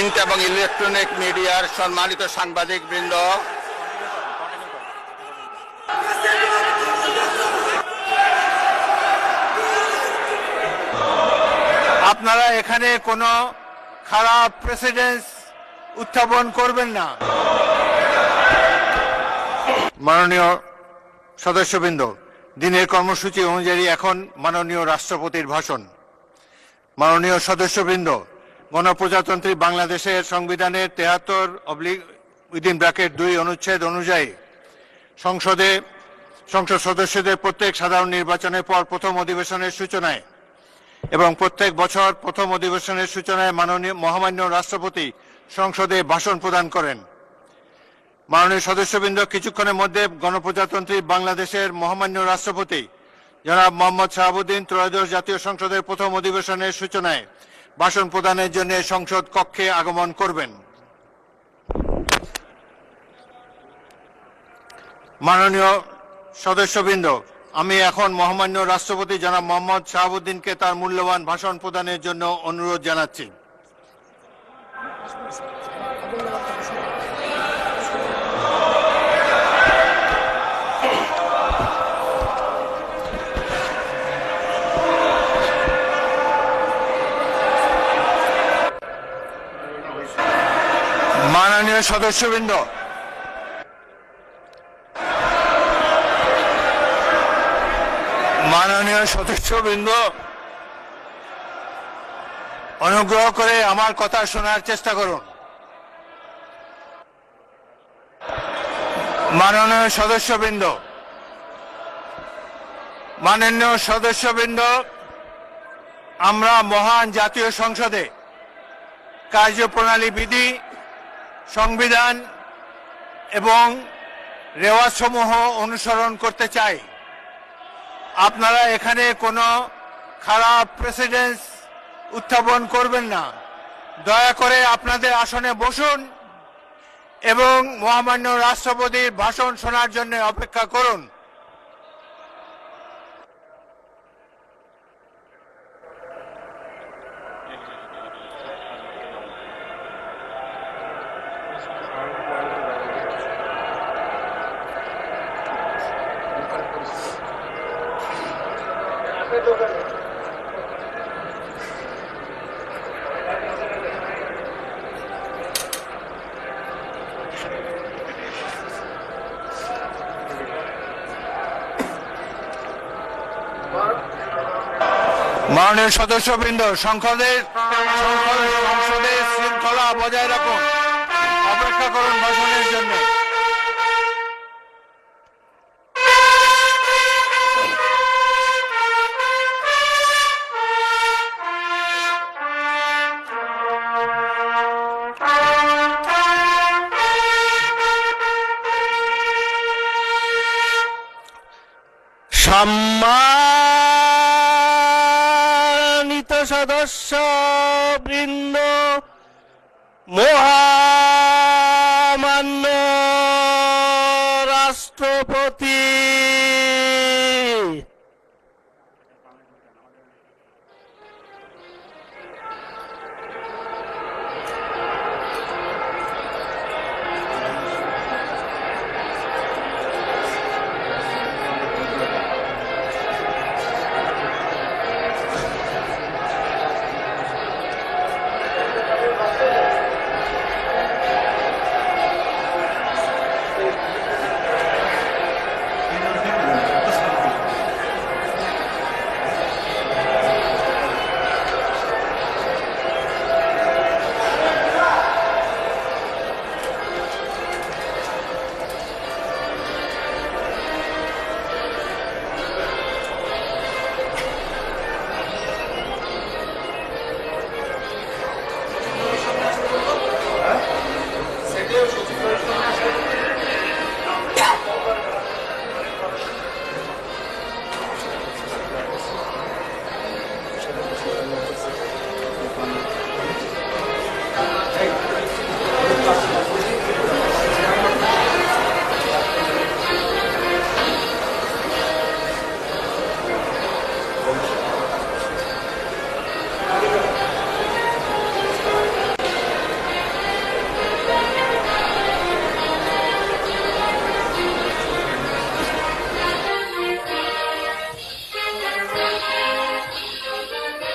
Print এবং electronic মিডিয়ার সম্মানিত সাংবাদিক বৃন্দ, আপনারা এখানে কোনো খারাপ প্রেসিডেন্স উত্থাপন করবেন না। মাননীয় সদস্যবৃন্দ, দিনের কর্মসূচি অনুযায়ী এখন মাননীয় রাষ্ট্রপতির ভাষণ। মাননীয় সদস্যবৃন্দ, গণপ্রজাতন্ত্রী বাংলাদেশের সংবিধানের 73/2 অনুচ্ছেদ অনুযায়ী সংসদ সদস্যদের প্রত্যেক সাধারণ নির্বাচনের পর প্রথম অধিবেশনের সূচনায় এবং প্রত্যেক বছর প্রথম অধিবেশনের সূচনায় মহামান্য রাষ্ট্রপতি সংসদে ভাষণ প্রদান করেন। মাননীয় সদস্যবৃন্দ, কিছুক্ষণের মধ্যে গণপ্রজাতন্ত্রী বাংলাদেশের মহামান্য রাষ্ট্রপতি জনাব মোহাম্মদ শাহাবুদ্দিন ত্রয়োদশ জাতীয় সংসদের প্রথম অধিবেশনের সূচনায় ভাষণ প্রদানের জন্য সংসদ কক্ষে আগমন করবেন। মাননীয় সদস্যবৃন্দ, আমি এখন মহামান্য রাষ্ট্রপতি জনাব মোহাম্মদ শাহাবুদ্দিনকে তার মূল্যবান ভাষণ প্রদানের জন্য অনুরোধ জানাচ্ছি। মাননীয় সদস্যবৃন্দ, অনুগ্রহ করে আমার কথা শোনার চেষ্টা করুন। মাননীয় সদস্যবৃন্দ, আমরা মহান জাতীয় সংসদে কার্যপ্রণালী বিধি, সংবিধান এবং রেওয়াজসমূহ অনুসরণ করতে চাই। আপনারা এখানে কোনো খারাপ প্রেসিডেন্স উত্থাপন করবেন না। দয়া করে আপনাদের আসনে বসুন এবং মহামান্য রাষ্ট্রপতির ভাষণ শোনার জন্য অপেক্ষা করুন। মাননীয় সদস্যবৃন্দ, সংসদের শৃঙ্খলা বজায় রাখুন, অপেক্ষা করুন ভাষণের জন্য। সম্মানিত সদস্যবৃন্দ, মহান